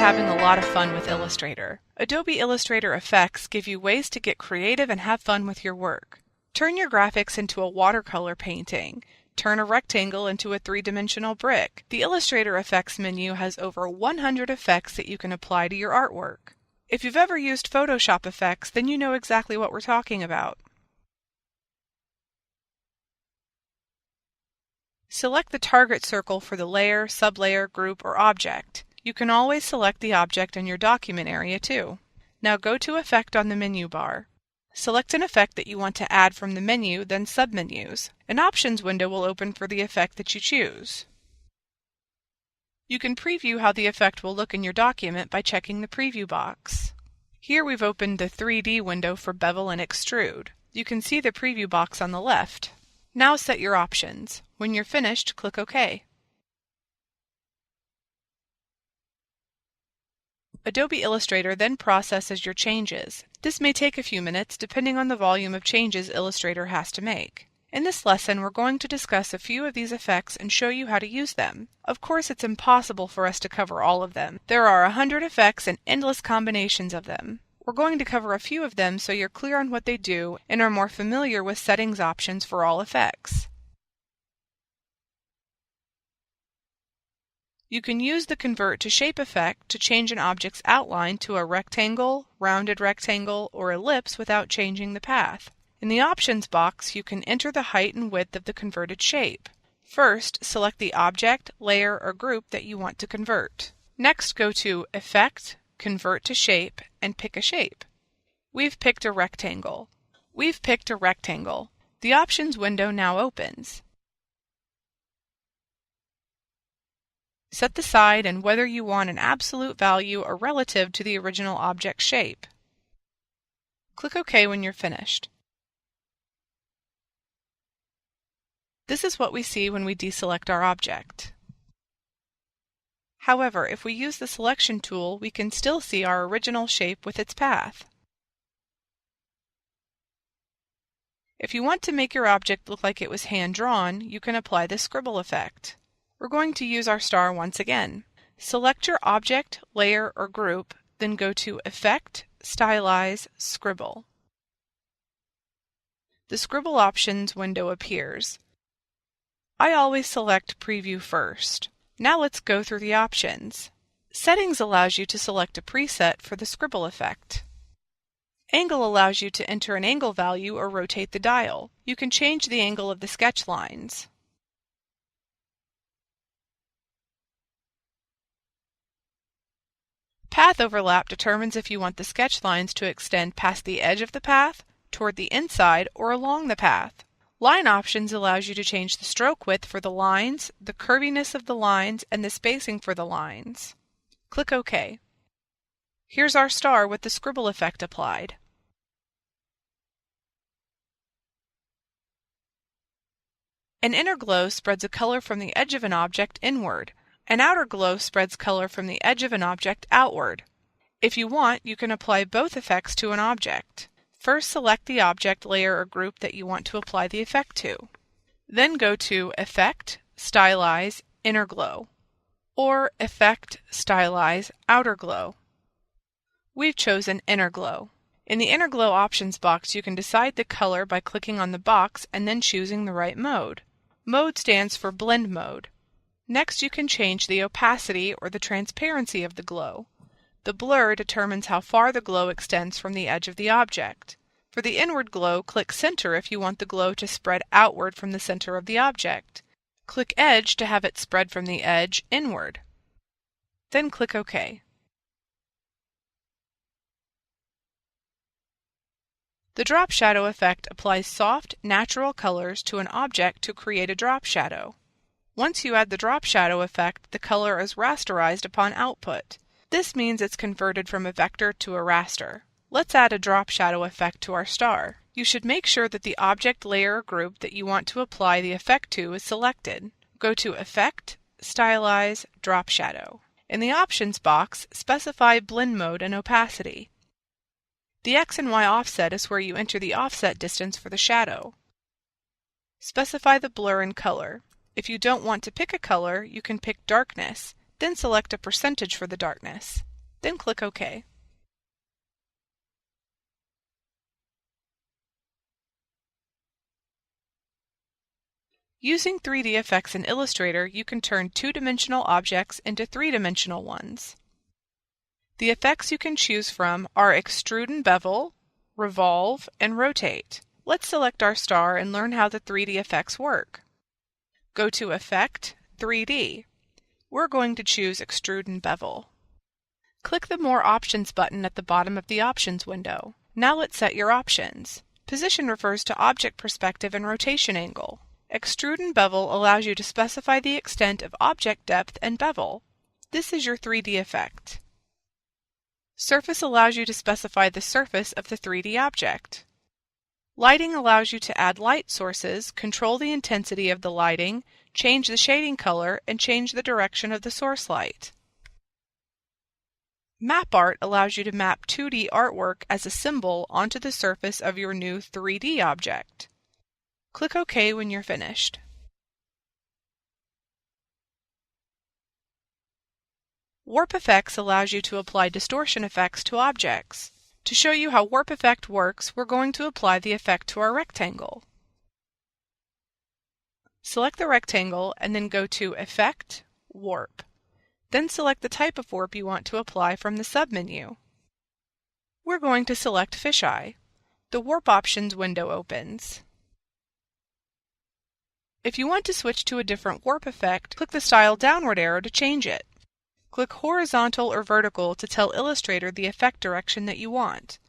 having a lot of fun with Illustrator. Adobe Illustrator effects give you ways to get creative and have fun with your work. Turn your graphics into a watercolor painting. Turn a rectangle into a three-dimensional brick. The Illustrator Effects menu has over 100 effects that you can apply to your artwork. If you've ever used Photoshop effects, then you know exactly what we're talking about. Select the target circle for the layer, sublayer, group, or object. You can always select the object in your document area too. Now go to Effect on the menu bar. Select an effect that you want to add from the menu, then submenus. An options window will open for the effect that you choose. You can preview how the effect will look in your document by checking the preview box. Here we've opened the 3D window for bevel and extrude. You can see the preview box on the left. Now set your options. When you're finished, click OK. Adobe Illustrator then processes your changes. This may take a few minutes depending on the volume of changes Illustrator has to make. In this lesson, we're going to discuss a few of these effects and show you how to use them. Of course, it's impossible for us to cover all of them. There are 100 effects and endless combinations of them. We're going to cover a few of them so you're clear on what they do and are more familiar with settings options for all effects. You can use the Convert to Shape effect to change an object's outline to a rectangle, rounded rectangle, or ellipse without changing the path. In the Options box, you can enter the height and width of the converted shape. First, select the object, layer, or group that you want to convert. Next, go to Effect, Convert to Shape, and pick a shape. We've picked a rectangle. The Options window now opens. Set the side and whether you want an absolute value or relative to the original object shape. Click OK when you're finished. This is what we see when we deselect our object. However, if we use the selection tool, we can still see our original shape with its path. If you want to make your object look like it was hand-drawn, you can apply the Scribble Effect. We're going to use our star once again. Select your object, layer, or group, then go to Effect, Stylize, Scribble. The Scribble Options window appears. I always select Preview first. Now let's go through the options. Settings allows you to select a preset for the Scribble effect. Angle allows you to enter an angle value or rotate the dial. You can change the angle of the sketch lines. Path overlap determines if you want the sketch lines to extend past the edge of the path, toward the inside, or along the path. Line options allows you to change the stroke width for the lines, the curviness of the lines, and the spacing for the lines. Click OK. Here's our star with the Scribble effect applied. An inner glow spreads a color from the edge of an object inward. An outer glow spreads color from the edge of an object outward. If you want, you can apply both effects to an object. First, select the object, layer, or group that you want to apply the effect to. Then go to Effect, Stylize, Inner Glow, or Effect, Stylize, Outer Glow. We've chosen Inner Glow. In the Inner Glow options box, you can decide the color by clicking on the box and then choosing the right mode. Mode stands for Blend Mode. Next, you can change the opacity or the transparency of the glow. The blur determines how far the glow extends from the edge of the object. For the inward glow, click Center if you want the glow to spread outward from the center of the object. Click Edge to have it spread from the edge inward. Then click OK. The drop shadow effect applies soft, natural colors to an object to create a drop shadow. Once you add the drop shadow effect, the color is rasterized upon output. This means it's converted from a vector to a raster. Let's add a drop shadow effect to our star. You should make sure that the object, layer, or group that you want to apply the effect to is selected. Go to Effect, Stylize, Drop Shadow. In the Options box, specify Blend Mode and Opacity. The X and Y offset is where you enter the offset distance for the shadow. Specify the blur and color. If you don't want to pick a color, you can pick darkness, then select a percentage for the darkness. then click OK. Using 3D effects in Illustrator, you can turn two-dimensional objects into three-dimensional ones. The effects you can choose from are Extrude and Bevel, Revolve, and Rotate. Let's select our star and learn how the 3D effects work. Go to Effect, 3D. We're going to choose Extrude and Bevel. Click the More Options button at the bottom of the Options window. Now let's set your options. Position refers to object perspective and rotation angle. Extrude and Bevel allows you to specify the extent of object depth and bevel. This is your 3D effect. Surface allows you to specify the surface of the 3D object. Lighting allows you to add light sources, control the intensity of the lighting, change the shading color, and change the direction of the source light. Map Art allows you to map 2D artwork as a symbol onto the surface of your new 3D object. Click OK when you're finished. Warp Effects allows you to apply distortion effects to objects. To show you how Warp Effect works, we're going to apply the effect to our rectangle. Select the rectangle and then go to Effect, Warp. Then select the type of warp you want to apply from the submenu. We're going to select Fisheye. The Warp Options window opens. If you want to switch to a different warp effect, click the Style downward arrow to change it. Click horizontal or vertical to tell Illustrator the effect direction that you want.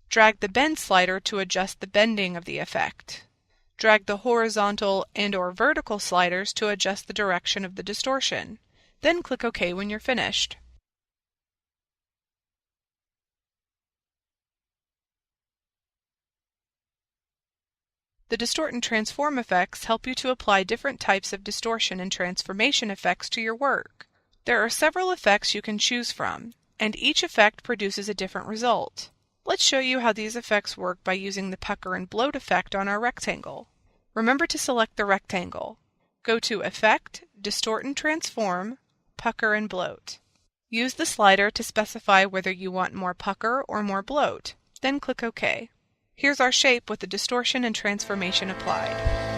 Drag the Bend slider to adjust the bending of the effect. Drag the horizontal and/or vertical sliders to adjust the direction of the distortion. Then click OK when you're finished. The Distort and Transform effects help you to apply different types of distortion and transformation effects to your work. There are several effects you can choose from, and each effect produces a different result. Let's show you how these effects work by using the Pucker and Bloat effect on our rectangle. Remember to select the rectangle. Go to Effect, Distort and Transform, Pucker and Bloat. Use the slider to specify whether you want more pucker or more bloat, then click OK. Here's our shape with the distortion and transformation applied.